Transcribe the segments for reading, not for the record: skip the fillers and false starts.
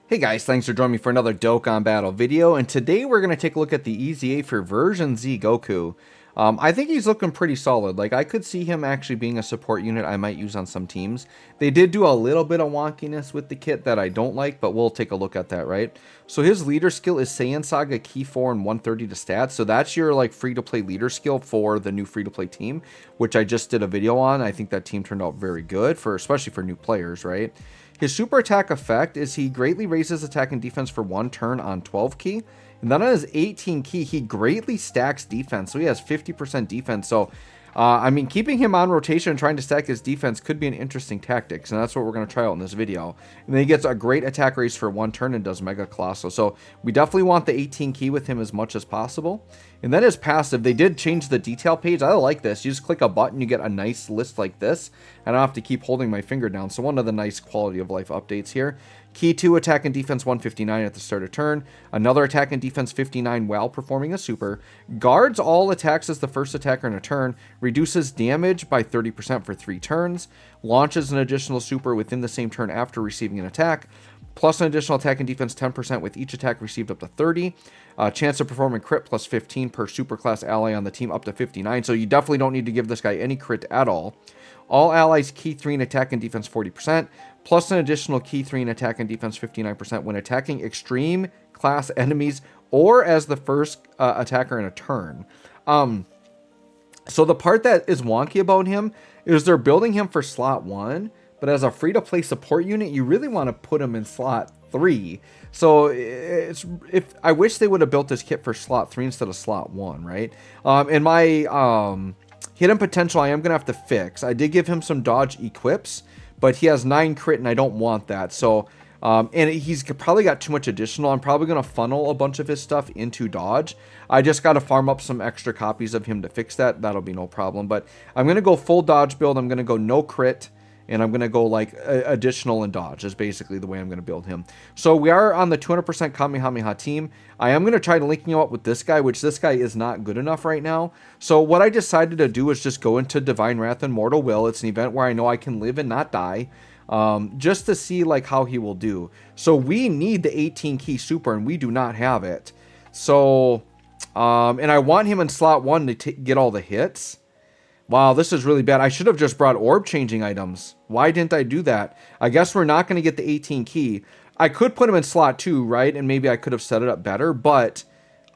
Hey guys, thanks for joining me for another Dokkan Battle video, and today we're going to take a look at the EZA for version Z Goku. I think he's looking pretty solid. Like, I could see him actually being a support unit I might use on some teams. They did do a little bit of wonkiness with the kit that I don't like, but we'll take a look at that, right? So his leader skill is Saiyan Saga Key 4 and 130 to stats, so that's your, like, free-to-play leader skill for the new free-to-play team, which I just did a video on. I think that team turned out very good, especially for new players, right? His super attack effect is he greatly raises attack and defense for 1 turn on 12 key. And then on his 18 key, he greatly stacks defense. So he has 50% defense. So, I mean, keeping him on rotation and trying to stack his defense could be an interesting tactic. And that's what we're going to try out in this video. And then he gets a great attack raise for 1 turn and does Mega Colossal. So we definitely want the 18 key with him as much as possible. And then his passive, they did change the detail page. I like this. You just click a button, you get a nice list like this. I don't have to keep holding my finger down. So one of the nice quality of life updates here. Key 2, attack and defense 159 at the start of turn. Another attack and defense 59 while performing a super. Guards all attacks as the first attacker in a turn. Reduces damage by 30% for 3 turns. Launches an additional super within the same turn after receiving an attack. Plus an additional attack and defense 10% with each attack received up to 30. Chance to perform a crit plus 15 per superclass ally on the team up to 59. So you definitely don't need to give this guy any crit at all. All allies key 3 in attack and defense 40%, plus an additional key 3 in attack and defense 59% when attacking extreme class enemies or as the first attacker in a turn. So the part that is wonky about him is they're building him for slot 1, but as a free-to-play support unit, you really want to put him in slot 3. So I wish they would have built this kit for slot 3 instead of slot 1, right? In my hidden potential, I am going to have to fix. I did give him some dodge equips, but he has 9 crit, and I don't want that. So, and he's probably got too much additional. I'm probably going to funnel a bunch of his stuff into dodge. I just got to farm up some extra copies of him to fix that. That'll be no problem. But I'm going to go full dodge build. I'm going to go no crit. And I'm going to go like additional and dodge is basically the way I'm going to build him. So we are on the 200% Kamehameha team. I am going to try to link you up with this guy, which this guy is not good enough right now. So what I decided to do is just go into Divine Wrath and Mortal Will. It's an event where I know I can live and not die. Just to see like how he will do. So we need the 18 key super and we do not have it. So, and I want him in slot 1 to get all the hits. Wow, this is really bad. I should have just brought orb changing items. Why didn't I do that? I guess we're not going to get the 18 key. I could put him in slot 2, right? And maybe I could have set it up better, but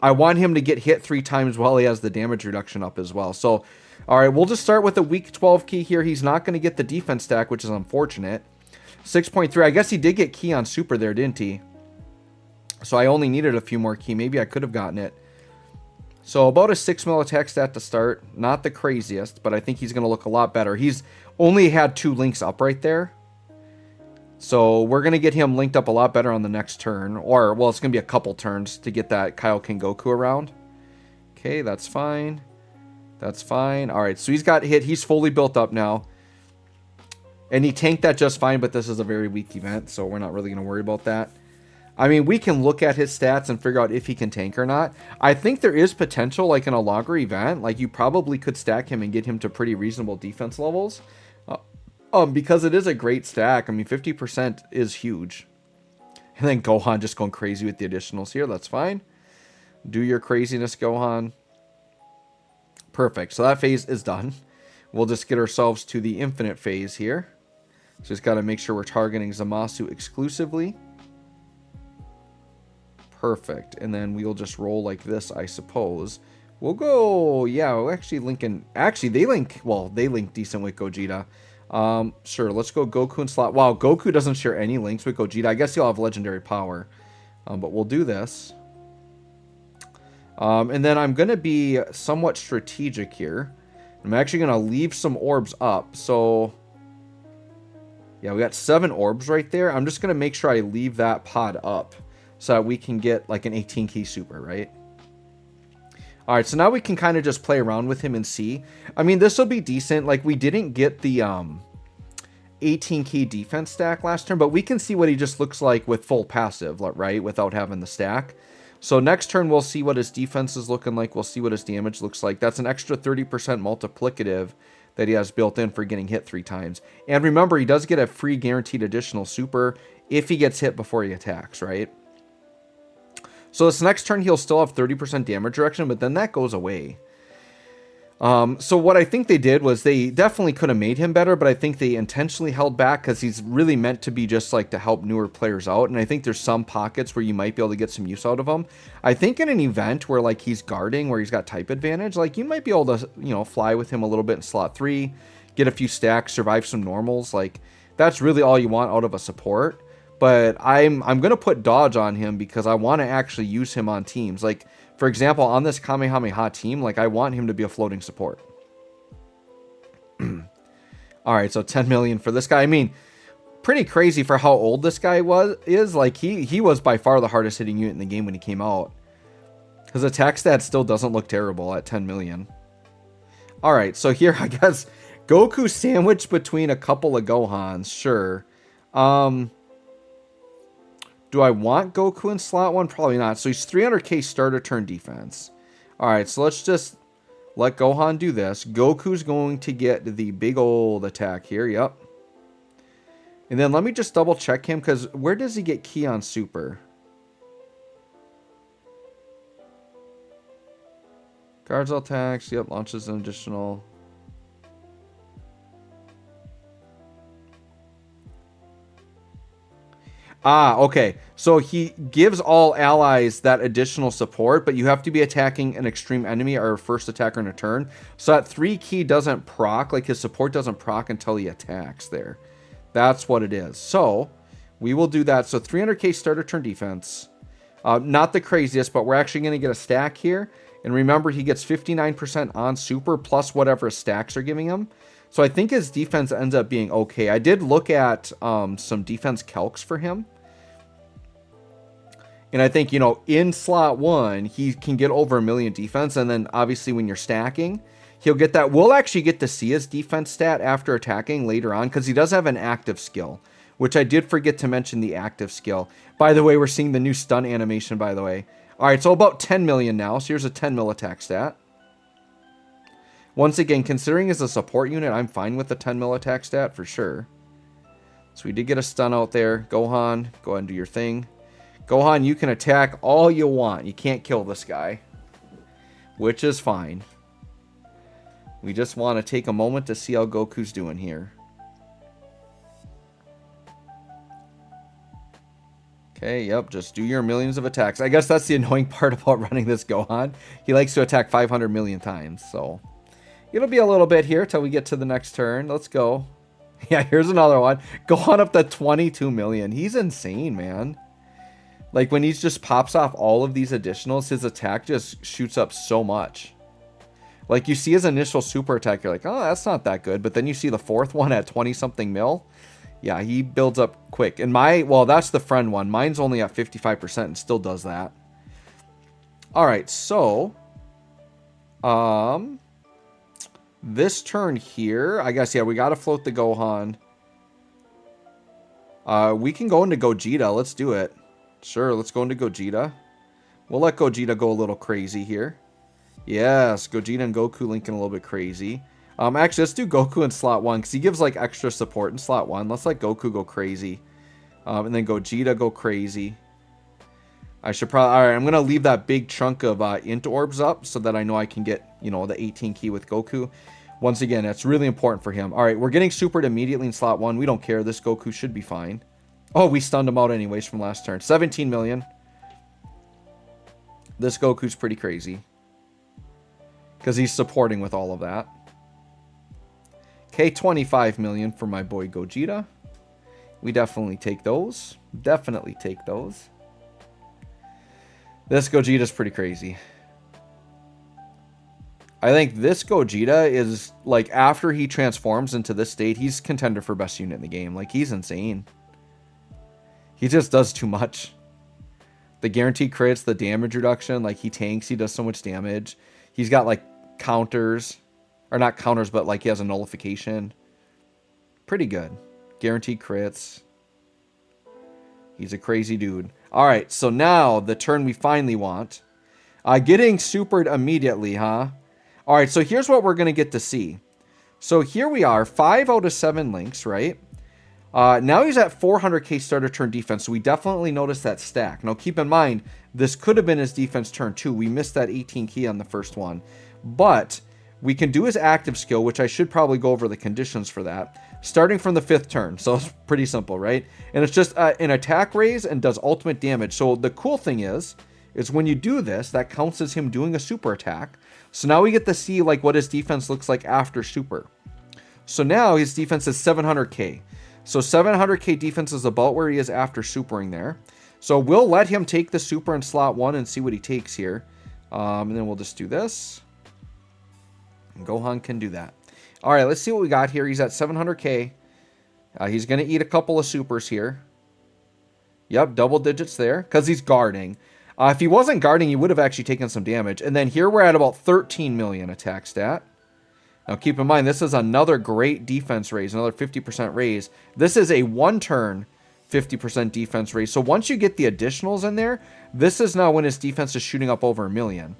I want him to get hit 3 times while he has the damage reduction up as well. So, all right, we'll just start with the weak 12 key here. He's not going to get the defense stack, which is unfortunate. 6.3. I guess he did get key on super there, didn't he? So I only needed a few more key. Maybe I could have gotten it. So about a 6 mil attack stat to start. Not the craziest, but I think he's going to look a lot better. He's only had 2 links up right there. So we're going to get him linked up a lot better on the next turn. Or, well, it's going to be a couple turns to get that Kaioken Goku around. Okay, that's fine. That's fine. All right, so he's got hit. He's fully built up now. And he tanked that just fine, but this is a very weak event, so we're not really going to worry about that. I mean, we can look at his stats and figure out if he can tank or not. I think there is potential, like in a longer event. Like, you probably could stack him and get him to pretty reasonable defense levels. Because it is a great stack. I mean, 50% is huge. And then Gohan just going crazy with the additionals here. That's fine. Do your craziness, Gohan. Perfect. So that phase is done. We'll just get ourselves to the infinite phase here. Just got to make sure we're targeting Zamasu exclusively. Perfect. And then we'll just roll like this, I suppose. We'll go, yeah, we'll actually link in. Actually, they link decent with Gogeta. Sure, let's go Goku in slot. Wow, Goku doesn't share any links with Gogeta. I guess he'll have legendary power. But we'll do this. And then I'm going to be somewhat strategic here. I'm actually going to leave some orbs up. So, yeah, we got 7 orbs right there. I'm just going to make sure I leave that pod up so that we can get like an 18 key super, right? All right, so now we can kind of just play around with him and see. I mean, this will be decent. Like, we didn't get the 18 key defense stack last turn, but we can see what he just looks like with full passive, right? Without having the stack. So next turn, we'll see what his defense is looking like. We'll see what his damage looks like. That's an extra 30% multiplicative that he has built in for getting hit 3 times. And remember, he does get a free guaranteed additional super if he gets hit before he attacks, right? So this next turn, he'll still have 30% damage reduction, but then that goes away. So what I think they did was they definitely could have made him better, but I think they intentionally held back because he's really meant to be just like to help newer players out. And I think there's some pockets where you might be able to get some use out of him. I think in an event where like he's guarding, where he's got type advantage, like you might be able to, you know, fly with him a little bit in slot 3, get a few stacks, survive some normals. Like that's really all you want out of a support. But I'm going to put dodge on him because I want to actually use him on teams. Like, for example, on this Kamehameha team, like I want him to be a floating support. All right, so 10 million for this guy. I mean, pretty crazy for how old this guy is. Like he was by far the hardest hitting unit in the game when he came out. His attack stat still doesn't look terrible at 10 million. All right, so here I guess Goku sandwiched between a couple of Gohans, sure. Do I want Goku in slot 1? Probably not. So he's 300k starter turn defense. All right, so let's just let Gohan do this. Goku's going to get the big old attack here. Yep. And then let me just double check him because where does he get ki on super? Guards all attacks. Yep, launches an additional. Ah, okay. So he gives all allies that additional support, but you have to be attacking an extreme enemy or first attacker in a turn. So that 3 ki doesn't proc, like his support doesn't proc until he attacks there. That's what it is. So we will do that. So 300k starter turn defense. Not the craziest, but we're actually going to get a stack here. And remember, he gets 59% on super plus whatever stacks are giving him. So I think his defense ends up being okay. I did look at some defense calcs for him. And I think, you know, in slot 1, he can get over 1 million defense. And then obviously when you're stacking, he'll get that. We'll actually get to see his defense stat after attacking later on because he does have an active skill, which I did forget to mention the active skill. By the way, we're seeing the new stun animation, by the way. All right, so about 10 million now. So here's a 10 mil attack stat. Once again, considering as a support unit, I'm fine with the 10 mil attack stat for sure. So we did get a stun out there. Gohan, go ahead and do your thing. Gohan, you can attack all you want. You can't kill this guy, which is fine. We just want to take a moment to see how Goku's doing here. Okay, yep, just do your millions of attacks. I guess that's the annoying part about running this Gohan. He likes to attack 500 million times, so it'll be a little bit here till we get to the next turn. Let's go. Yeah, here's another one. Gohan up to 22 million. He's insane, man. Like, when he just pops off all of these additionals, his attack just shoots up so much. Like, you see his initial super attack, you're like, oh, that's not that good. But then you see the fourth one at 20-something mil. Yeah, he builds up quick. And well, that's the friend one. Mine's only at 55% and still does that. All right, so this turn here, I guess, yeah, we got to float the Gohan. We can go into Gogeta. Let's do it. Sure, let's go into Gogeta. We'll let Gogeta go a little crazy here. Yes, Gogeta and Goku linking a little bit crazy. Actually, let's do Goku in slot 1 because he gives like extra support in slot 1. Let's let Goku go crazy. And then Gogeta go crazy. I should probably... Alright, I'm going to leave that big chunk of int orbs up so that I know I can get, you know, the 18 ki with Goku. Once again, that's really important for him. Alright, we're getting supered immediately in slot 1. We don't care. This Goku should be fine. Oh, we stunned him out anyways from last turn. 17 million. This Goku's pretty crazy. Because he's supporting with all of that. Okay, 25 million for my boy Gogeta. We definitely take those. Definitely take those. This Gogeta's pretty crazy. I think this Gogeta is, like, after he transforms into this state, he's contender for best unit in the game. Like, he's insane. He just does too much. The guaranteed crits, the damage reduction, like he tanks, he does so much damage. He's got like counters, or not counters, but like he has a nullification. Pretty good. Guaranteed crits. He's a crazy dude. All right, so now the turn we finally want. Getting supered immediately, huh? All right, so here's what we're going to get to see. So here we are, 5 out of 7 links, right? Now he's at 400k starter turn defense, so we definitely noticed that stack. Now keep in mind, this could have been his defense turn too. We missed that 18 key on the first one. But we can do his active skill, which I should probably go over the conditions for that, starting from the 5th turn. So it's pretty simple, right? And it's just an attack raise and does ultimate damage. So the cool thing is when you do this, that counts as him doing a super attack. So now we get to see like what his defense looks like after super. So now his defense is 700k. So 700k defense is about where he is after supering there. So we'll let him take the super in slot 1 and see what he takes here. And then we'll just do this. And Gohan can do that. All right, let's see what we got here. He's at 700k. He's going to eat a couple of supers here. Yep, double digits there because he's guarding. If he wasn't guarding, he would have actually taken some damage. And then here we're at about 13 million attack stat. Now keep in mind, this is another great defense raise, another 50% raise. This is a 1-turn 50% defense raise. So once you get the additionals in there, this is now when his defense is shooting up over 1 million.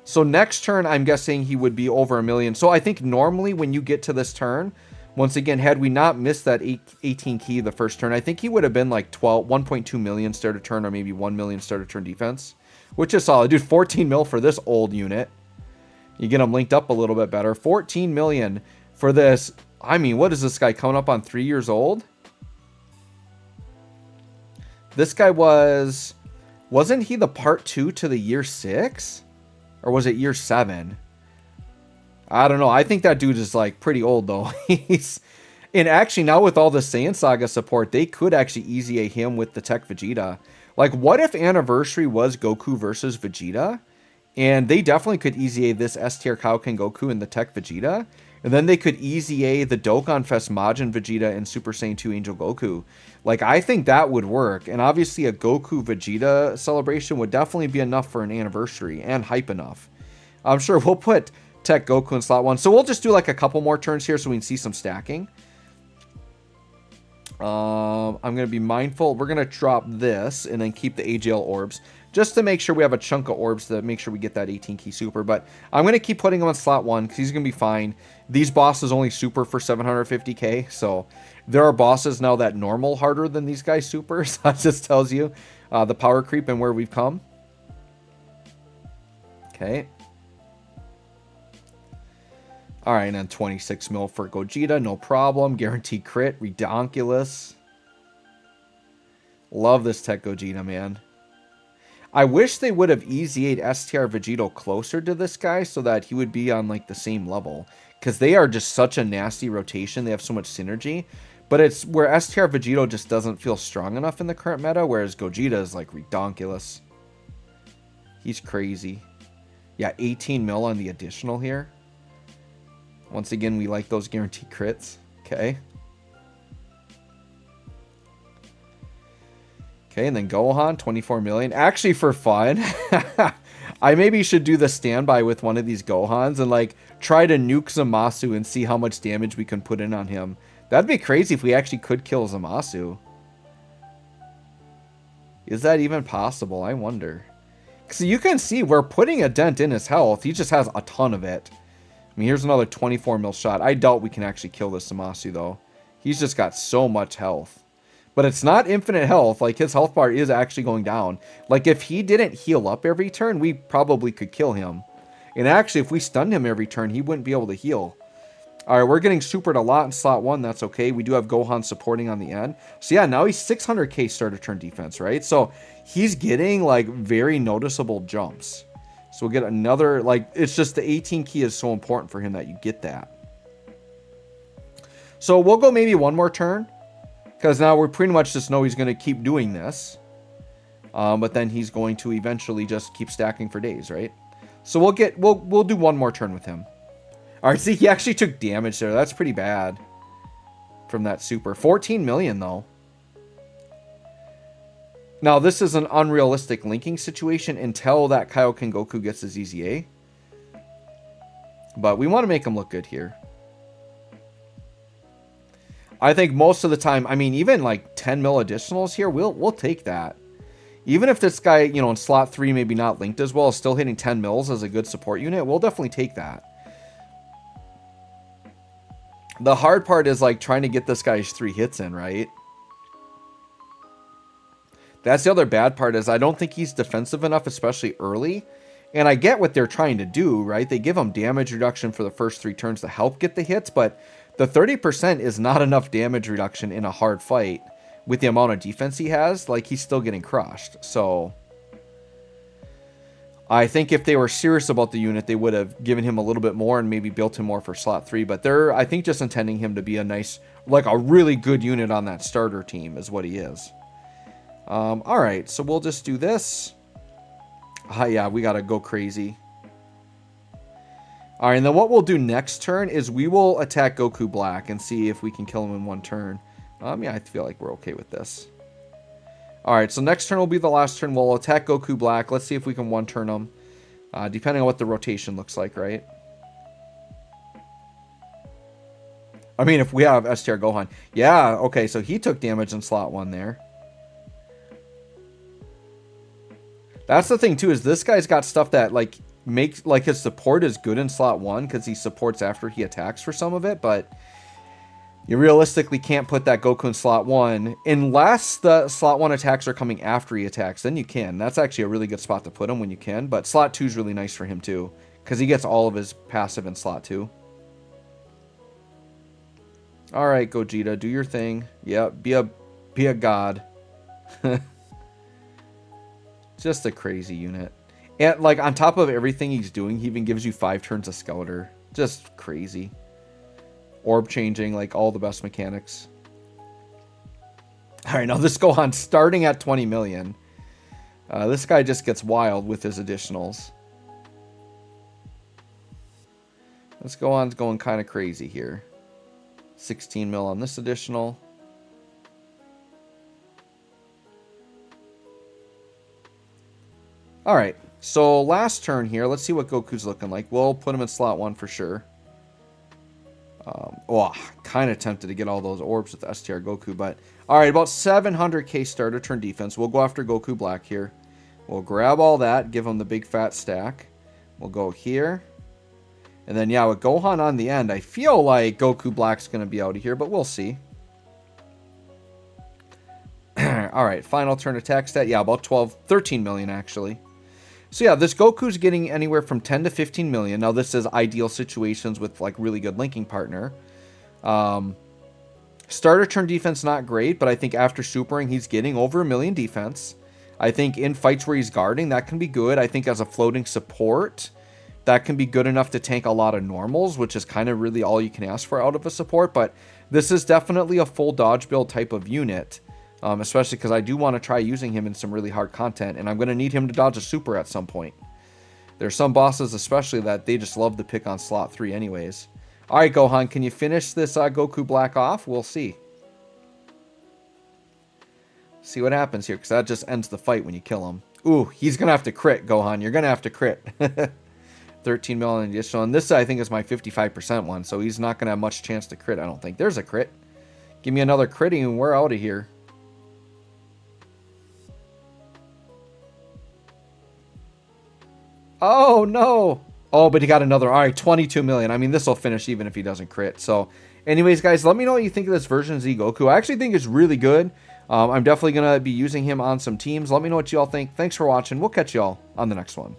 So next turn, I'm guessing he would be over 1 million. So I think normally when you get to this turn, once again, had we not missed that 18 key the first turn, I think he would have been like 1.2 million starter turn or maybe 1 million starter turn defense, which is solid. Dude, 14 mil for this old unit. You get him linked up a little bit better. 14 million for this. I mean, what is this guy coming up on 3 years old? This guy wasn't he the part 2 to the year 6? Or was it year 7? I don't know. I think that dude is like pretty old though. And actually now with all the Saiyan Saga support, they could actually easy A him with the Tech Vegeta. Like what if Anniversary was Goku versus Vegeta? And they definitely could easy A this S tier Kaioken Goku and the Tech Vegeta. And then they could easy A the Dokkan Fest Majin Vegeta and Super Saiyan 2 Angel Goku. Like, I think that would work. And obviously a Goku Vegeta celebration would definitely be enough for an anniversary and hype enough. I'm sure we'll put Tech Goku in slot 1. So we'll just do like a couple more turns here so we can see some stacking. I'm going to be mindful. We're going to drop this and then keep the AGL orbs just to make sure we have a chunk of orbs to make sure we get that 18 key super. But I'm going to keep putting him on slot 1 because he's going to be fine. These bosses only super for 750k. So there are bosses now that normal harder than these guys super. So that just tells you the power creep and where we've come. Okay. All right, and then 26 mil for Gogeta, no problem. Guaranteed crit, redonkulous. Love this Tech Gogeta, man. I wish they would have EZA'd STR Vegito closer to this guy so that he would be on like the same level. Because they are just such a nasty rotation. They have so much synergy. But it's where STR Vegito just doesn't feel strong enough in the current meta, whereas Gogeta is like redonkulous. He's crazy. Yeah, 18 mil on the additional here. Once again, we like those guaranteed crits. Okay. Okay, and then Gohan, 24 million. Actually, for fun, I maybe should do the standby with one of these Gohans and like try to nuke Zamasu and see how much damage we can put in on him. That'd be crazy if we actually could kill Zamasu. Is that even possible? I wonder. So you can see we're putting a dent in his health. He just has a ton of it. I mean, here's another 24 mil shot. I doubt we can actually kill this Zamasu, though. He's just got so much health. But it's not infinite health. Like, his health bar is actually going down. Like, if he didn't heal up every turn, we probably could kill him. And actually, if we stunned him every turn, he wouldn't be able to heal. All right, we're getting supered a lot in slot 1. That's okay. We do have Gohan supporting on the end. So, yeah, now he's 600k starter turn defense, right? So, he's getting, like, very noticeable jumps. So we'll get another, like, it's just the 18 key is so important for him that you get that. So we'll go maybe one more turn. Because now we pretty much just know he's going to keep doing this. But then he's going to eventually just keep stacking for days, right? So we'll do one more turn with him. Alright, see, he actually took damage there. That's pretty bad. From that super. 14 million, though. Now, this is an unrealistic linking situation until that Kaioken Goku gets his EZA. But we want to make him look good here. I think most of the time, I mean, even like 10 mil additionals here, we'll take that. Even if this guy, you know, in slot 3 maybe not linked as well, is still hitting 10 mils as a good support unit, we'll definitely take that. The hard part is like trying to get this guy's 3 hits in, right? That's the other bad part is I don't think he's defensive enough, especially early. And I get what they're trying to do, right? They give him damage reduction for the first 3 turns to help get the hits, but the 30% is not enough damage reduction in a hard fight with the amount of defense he has. Like, he's still getting crushed. So I think if they were serious about the unit, they would have given him a little bit more and maybe built him more for slot 3. But they're, I think, just intending him to be a nice, like a really good unit on that starter team is what he is. All right, so we'll just do this. Yeah, we got to go crazy. All right, and then what we'll do next turn is we will attack Goku Black and see if we can kill him in 1 turn. Yeah, I feel like we're okay with this. All right, so next turn will be the last turn. We'll attack Goku Black. Let's see if we can 1-turn him, depending on what the rotation looks like, right? I mean, if we have STR Gohan. Yeah, okay, so he took damage in slot 1 there. That's the thing, too, is this guy's got stuff that, like, makes, like, his support is good in slot 1 because he supports after he attacks for some of it, but you realistically can't put that Goku in slot 1 unless the slot 1 attacks are coming after he attacks. Then you can. That's actually a really good spot to put him when you can, but slot 2 is really nice for him, too, because he gets all of his passive in slot 2. All right, Gogeta, do your thing. Yeah, be a god. Just a crazy unit. And, like, on top of everything he's doing, he even gives you 5 turns of Scouter. Just crazy. Orb changing, like, all the best mechanics. Alright, now this Gohan starting at 20 million. This guy just gets wild with his additionals. This Gohan's going kind of crazy here. 16 mil on this additional. Alright, so last turn here. Let's see what Goku's looking like. We'll put him in slot 1 for sure. Kind of tempted to get all those orbs with STR Goku, but alright, about 700k starter turn defense. We'll go after Goku Black here. We'll grab all that, give him the big fat stack. We'll go here. And then, yeah, with Gohan on the end, I feel like Goku Black's going to be out of here, but we'll see. Alright, final turn attack stat. Yeah, about 13 million actually. So yeah, this Goku's getting anywhere from 10 to 15 million. Now this is ideal situations with like really good linking partner. Starter turn defense not great, but I think after supering he's getting over 1 million defense. I think in fights where he's guarding that can be good. I think as a floating support that can be good enough to tank a lot of normals, which is kind of really all you can ask for out of a support. But this is definitely a full dodge build type of unit. Especially because I do want to try using him in some really hard content, and I'm going to need him to dodge a super at some point. There's some bosses especially that they just love to pick on slot 3 anyways. Alright, Gohan, can you finish this Goku Black off? We'll see. See what happens here, because that just ends the fight when you kill him. Ooh, he's going to have to crit, Gohan. You're going to have to crit. 13 million additional, and this I think is my 55% one, so he's not going to have much chance to crit, I don't think. There's a crit. Give me another critting and we're out of here. Oh, no. Oh, but he got another. All right, 22 million. I mean, this will finish even if he doesn't crit. So, anyways, guys, let me know what you think of this version of Z Goku. I actually think it's really good. I'm definitely going to be using him on some teams. Let me know what you all think. Thanks for watching. We'll catch you all on the next one.